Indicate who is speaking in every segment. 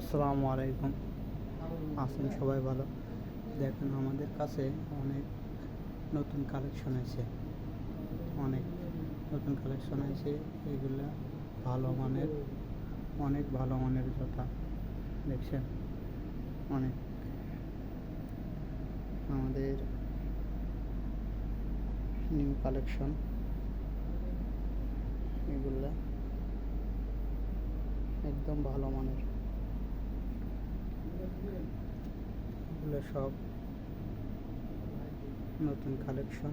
Speaker 1: আসসালামু আলাইকুম। আছেন সবাই ভালো? দেখুন আমাদের কাছে অনেক নতুন কালেকশন আছে, অনেক নতুন কালেকশন আছে। এগুলা ভালো মানের, অনেক ভালো মানের জুতা দেখছেন। অনেক আমাদের নিউ কালেকশন এগুলা একদম ভালো মানের। এগুলো সব নতুন কালেকশন।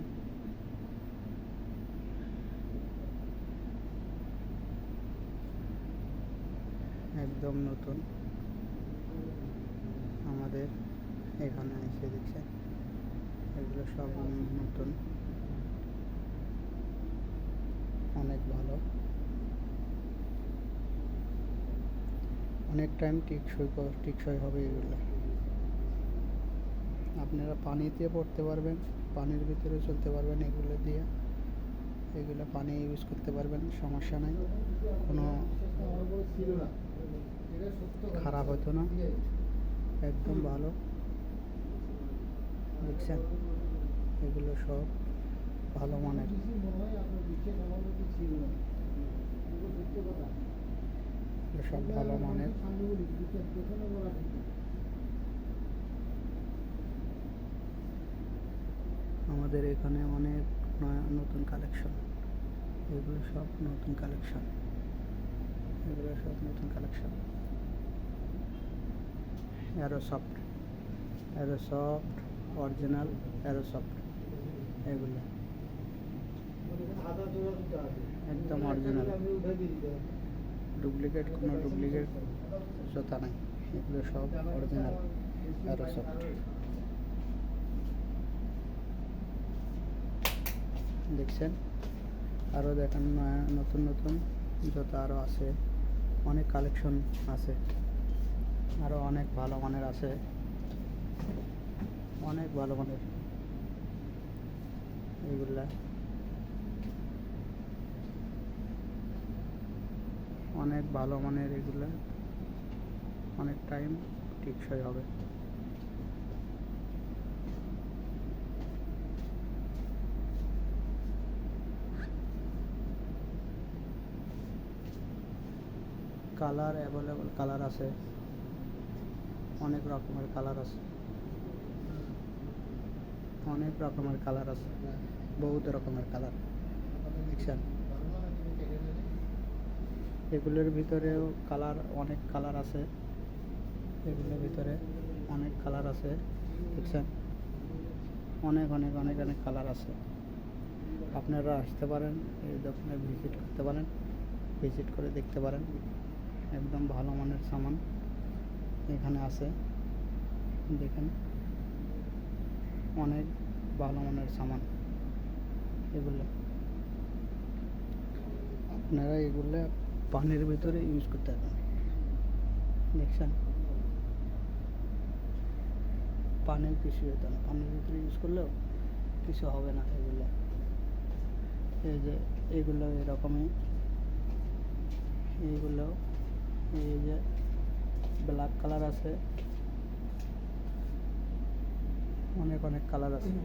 Speaker 1: একদম নতুন আমাদের এখানে এসে দেখছেন, এগুলো সব নতুন, অনেক ভালো, অনেক টাইম টিকসই হবে। এগুলো আপনারা পানিতে পড়তে পারবেন, পানির ভিতরে চলতে পারবেন এগুলো দিয়ে। এগুলো পানি ইউজ করতে পারবেন, সমস্যা নাই, কোনো খারাপ হতো না, একদম ভালো। দেখছেন এগুলো সব ভালো মানের। সব ভালো মানের। আমাদের এখানে অনেক নতুন কালেকশন, এগুলো সব নতুন কালেকশন, এগুলো সব নতুন কালেকশন। অ্যারোসফট, অ্যারোসফট অরিজিনাল অ্যারোসফট, এগুলো একদম অরিজিনাল, ডুপ্লিকেট, কোনো ডুপ্লিকেট জুতা নাই, এগুলো সব অরিজিনাল অ্যারোসফট। দেখছেন, আরও দেখেন নতুন নতুন জুতা আরও আছে, অনেক কালেকশন আছে, আরও অনেক ভালো মানের আছে, অনেক ভালো মানের এগুলা। অনেক ভালো মানের এগুলা, অনেক টাইম টিকসই হবে। কালার অ্যাভেলেবল কালার আছে, অনেক রকমের কালার আছে, অনেক রকমের কালার আছে, বহুত রকমের কালার। দেখছেন এগুলোর ভিতরেও কালার, অনেক কালার আছে, এগুলোর ভিতরে অনেক কালার আছে। দেখছেন অনেক অনেক অনেক অনেক কালার আছে। আপনারা আসতে পারেন, এই দোকানে ভিজিট করতে পারেন, ভিজিট করে দেখতে পারেন। একদম ভালো মানের সামান এখানে আছে, দেখেন অনেক ভালো মানের সামান এগুলো। আপনারা এগুলো পানির ভিতরে ইউজ করতে পারবেন। দেখছেন পানির কিছু হতো না, পানির ভিতরে ইউজ করলেও কিছু হবে না এগুলো। এই যে এগুলো এরকমই, এইগুলো এই যে ব্ল্যাক কালার আছে, অনেক অনেক কালার আছে।